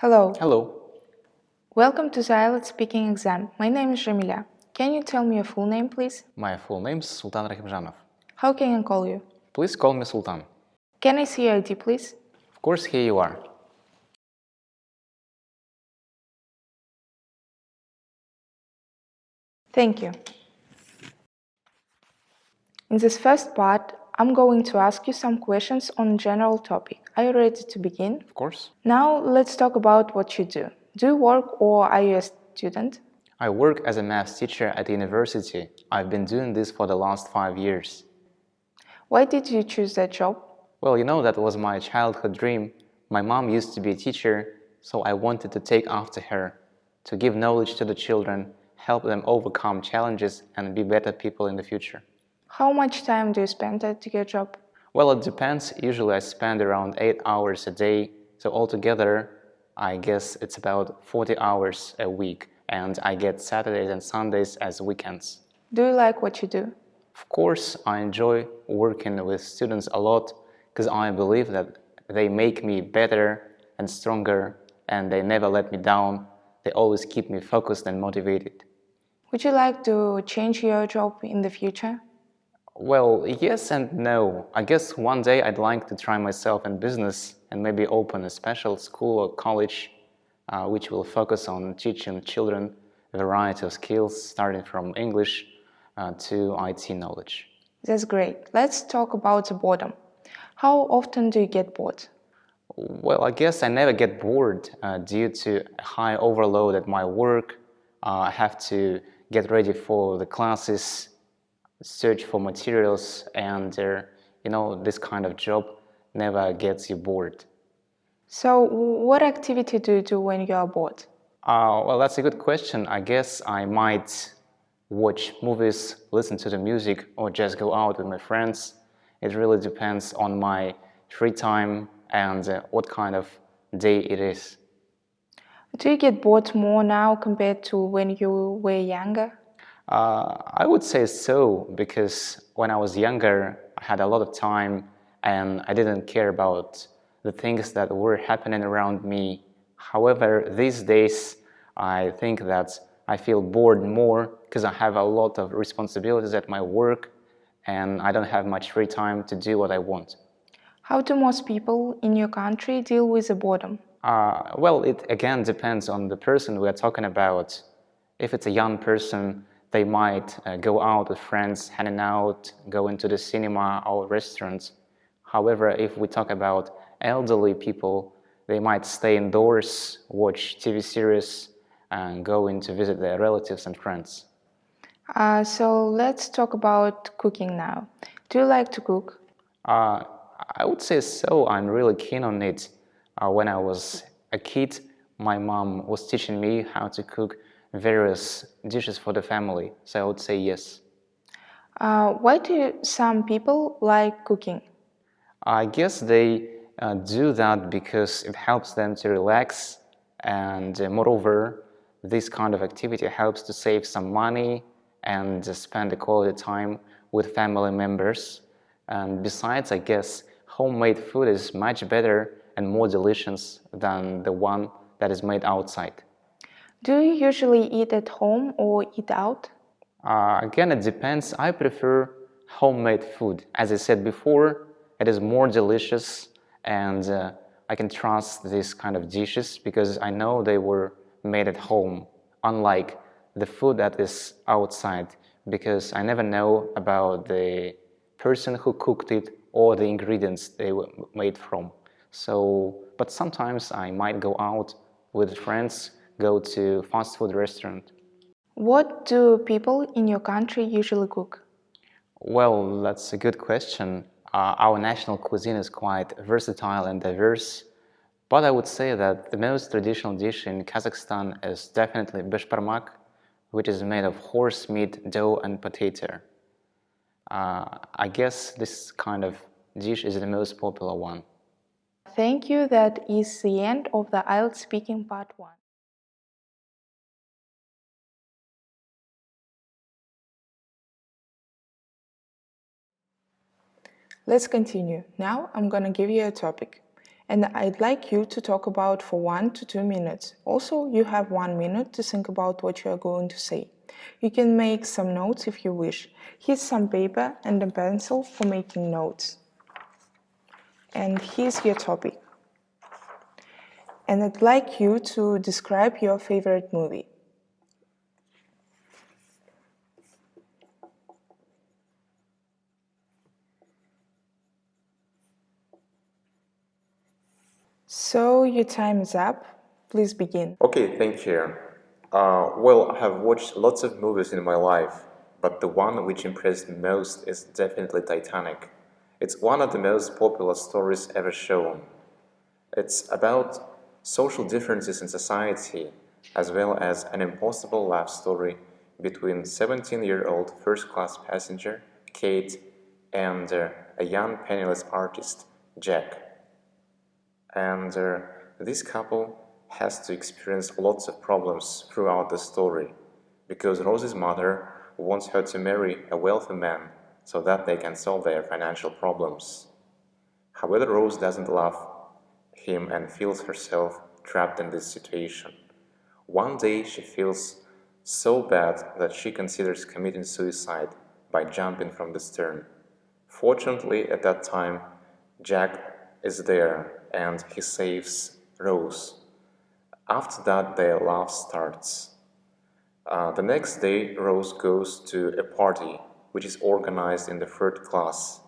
Hello. Hello, Welcome to the IELTS Speaking exam. My name is Jamila. Can you tell me your full name, please? my full name is Sultan Rahimjanov. How can I call you? Please call me Sultan. Can I see your ID, please? Of course, here you are. Thank you. In this first part, I'm going to ask you some questions on a general topic. Are you ready to begin? Of course. Now, let's talk about what you do. Do you work or are you a student? I work as a math teacher at the university. I've been doing this for the last 5 years. Why did you choose that job? Well, that was my childhood dream. My mom used to be a teacher, so I wanted to take after her, to give knowledge to the children, help them overcome challenges and be better people in the future. How much time do you spend at your job? Well, it depends. Usually I spend around 8 hours a day, so altogether I guess it's about 40 hours a week, and I get Saturdays and Sundays as weekends. Do you like what you do? Of course, I enjoy working with students a lot because I believe that they make me better and stronger, and they never let me down. They always keep me focused and motivated. Would you like to change your job in the future? Well, yes and no. I guess one day I'd like to try myself in business and maybe open a special school or college which will focus on teaching children a variety of skills starting from English to IT knowledge. That's great. Let's talk about the boredom. How often do you get bored? Well, I guess I never get bored due to a high overload at my work. I have to get ready for the classes, search for materials, and this kind of job never gets you bored. So, what activity do you do when you are bored? Well, that's a good question. I guess I might watch movies, listen to the music, or just go out with my friends. It really depends on my free time and what kind of day it is. Do you get bored more now compared to when you were younger? I would say so, because when I was younger, I had a lot of time and I didn't care about the things that were happening around me. However, these days, I think that I feel bored more because I have a lot of responsibilities at my work and I don't have much free time to do what I want. How do most people in your country deal with the boredom? Well, it again depends on the person we are talking about. If it's a young person, they might go out with friends, hanging out, go into the cinema or restaurants. However, if we talk about elderly people, they might stay indoors, watch TV series, and go in to visit their relatives and friends. So, let's talk about cooking now. Do you like to cook? I would say so. I'm really keen on it. When I was a kid, my mom was teaching me how to cook various dishes for the family, so I would say yes. Why do some people like cooking? I guess they do that because it helps them to relax, and moreover, this kind of activity helps to save some money and spend a quality time with family members. And besides, I guess homemade food is much better and more delicious than the one that is made outside. Do you usually eat at home or eat out? Again, it depends. I prefer homemade food. As I said before, it is more delicious and I can trust these kind of dishes because I know they were made at home, unlike the food that is outside, because I never know about the person who cooked it or the ingredients they were made from. But sometimes I might go out with friends, go to fast food restaurant. What do people in your country usually cook? Well, that's a good question. Our national cuisine is quite versatile and diverse, but I would say that the most traditional dish in Kazakhstan is definitely beshbarmak, which is made of horse meat, dough, and potato. I guess this kind of dish is the most popular one. Thank you. That is the end of the IELTS Speaking Part 1. Let's continue. Now I'm gonna give you a topic. and I'd like you to talk about for 1 to 2 minutes. Also, you have 1 minute to think about what you are going to say. You can make some notes if you wish. Here's some paper and a pencil for making notes. And here's your topic. And I'd like you to describe your favorite movie. So your time is up. Please begin. Okay, thank you. Well, I have watched lots of movies in my life, but the one which impressed me most is definitely Titanic. It's one of the most popular stories ever shown. It's about social differences in society, as well as an impossible love story between 17-year-old first-class passenger, Kate, and a young penniless artist, Jack. And this couple has to experience lots of problems throughout the story, because Rose's mother wants her to marry a wealthy man so that they can solve their financial problems. However, Rose doesn't love him and feels herself trapped in this situation. One day she feels so bad that she considers committing suicide by jumping from the stern. Fortunately, at that time, Jack is there and he saves Rose. After that, their love starts. The next day, Rose goes to a party which is organized in the third class.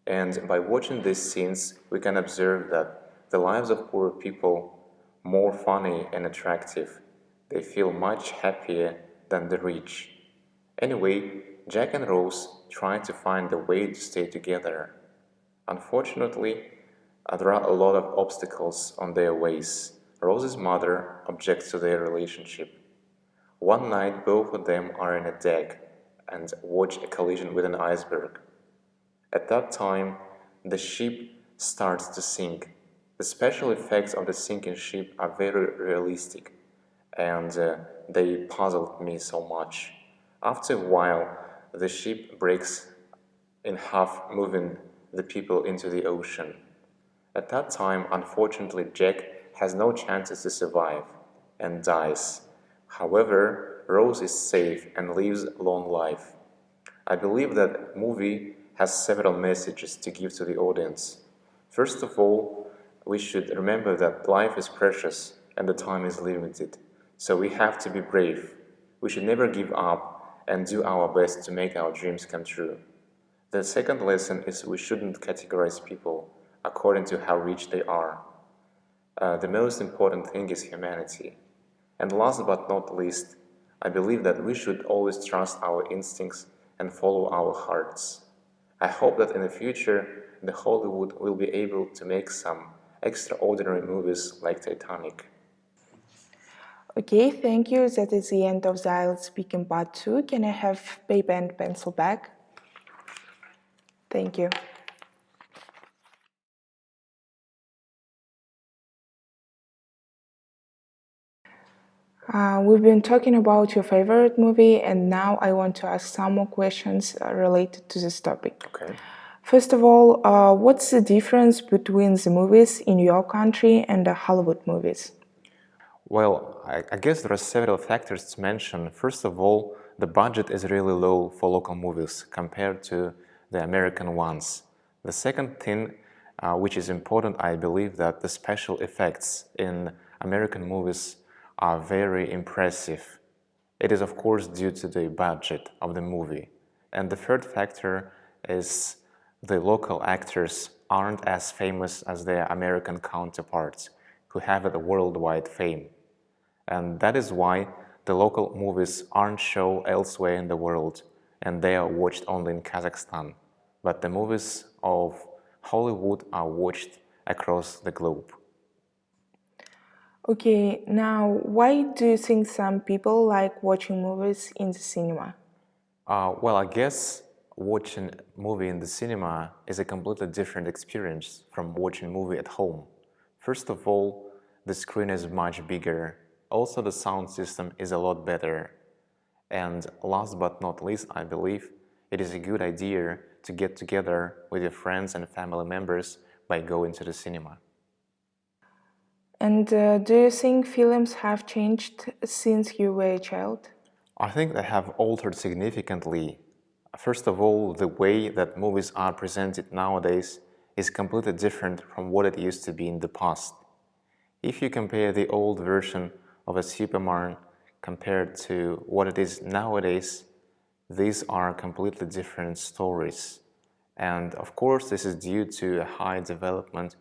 And by watching these scenes, we can observe that the lives of poor people are more funny and attractive. They feel much happier than the rich. Anyway, Jack and Rose try to find a way to stay together. Unfortunately, there are a lot of obstacles on their ways. Rose's mother objects to their relationship. One night, both of them are in a deck and watch a collision with an iceberg. At that time, the ship starts to sink. The special effects of the sinking ship are very realistic, and they puzzled me so much. After a while, the ship breaks in half, moving the people into the ocean. At that time, unfortunately, Jack has no chances to survive and dies. However, Rose is safe and lives a long life. I believe that movie has several messages to give to the audience. First of all, we should remember that life is precious and the time is limited, so we have to be brave. We should never give up and do our best to make our dreams come true. The second lesson is we shouldn't categorize people according to how rich they are. The most important thing is humanity. And last but not least, I believe that we should always trust our instincts and follow our hearts. I hope that in the future, the Hollywood will be able to make some extraordinary movies like Titanic. Okay, thank you. That is the end of the IELTS Speaking Part 2. Can I have paper and pencil back? Thank you. We've been talking about your favorite movie, and now I want to ask some more questions related to this topic. Okay. First of all, what's the difference between the movies in your country and the Hollywood movies? Well, I guess there are several factors to mention. First of all, the budget is really low for local movies compared to the American ones. The second thing, which is important, I believe that the special effects in American movies are very impressive. It is of course due to the budget of the movie. And the third factor is the local actors aren't as famous as their American counterparts who have a worldwide fame. And that is why the local movies aren't shown elsewhere in the world and they are watched only in Kazakhstan. But the movies of Hollywood are watched across the globe. Okay, now why do you think some people like watching movies in the cinema? Well, I guess watching a movie in the cinema is a completely different experience from watching a movie at home. First of all, the screen is much bigger. Also, the sound system is a lot better. And last but not least, I believe it is a good idea to get together with your friends and family members by going to the cinema. And do you think films have changed since you were a child? I think they have altered significantly. First of all, the way that movies are presented nowadays is completely different from what it used to be in the past. If you compare the old version of a Superman compared to what it is nowadays, these are completely different stories. And of course, this is due to a high development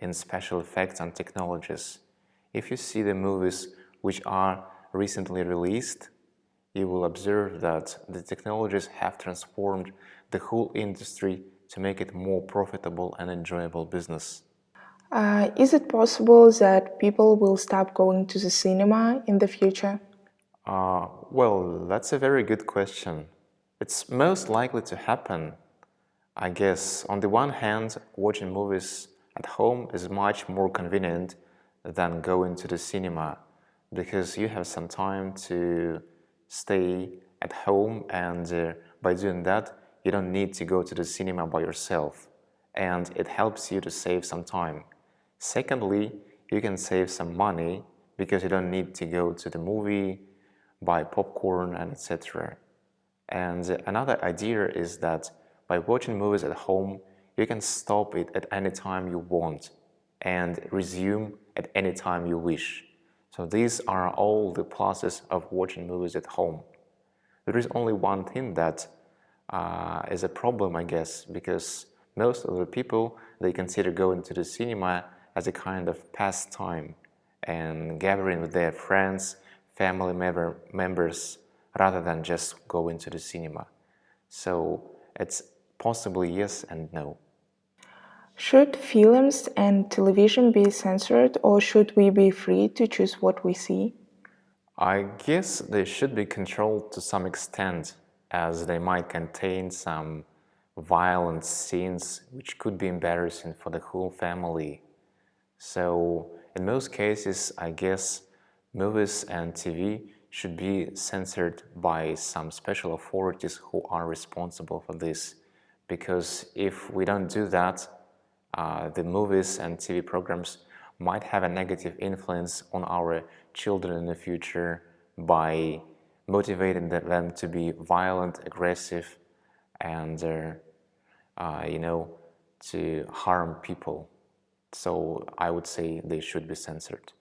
in special effects and technologies. If you see the movies which are recently released, you will observe that the technologies have transformed the whole industry to make it more profitable and enjoyable business. Is it possible that people will stop going to the cinema in the future? Well, that's a very good question. It's most likely to happen, I guess. On the one hand, watching movies at home is much more convenient than going to the cinema because you have some time to stay at home, and by doing that, you don't need to go to the cinema by yourself, and it helps you to save some time. Secondly, you can save some money because you don't need to go to the movie, buy popcorn, and etc. And another idea is that by watching movies at home, you can stop it at any time you want and resume at any time you wish. So these are all the pluses of watching movies at home. There is only one thing that is a problem, I guess, because most of the people, they consider going to the cinema as a kind of pastime and gathering with their friends, family members, rather than just going to the cinema. So it's possibly yes and no. Should films and television be censored, or should we be free to choose what we see? I guess they should be controlled to some extent, as they might contain some violent scenes which could be embarrassing for the whole family. So, in most cases, I guess movies and TV should be censored by some special authorities who are responsible for this. Because if we don't do that, the movies and TV programs might have a negative influence on our children in the future by motivating them to be violent, aggressive, and to harm people. So I would say they should be censored.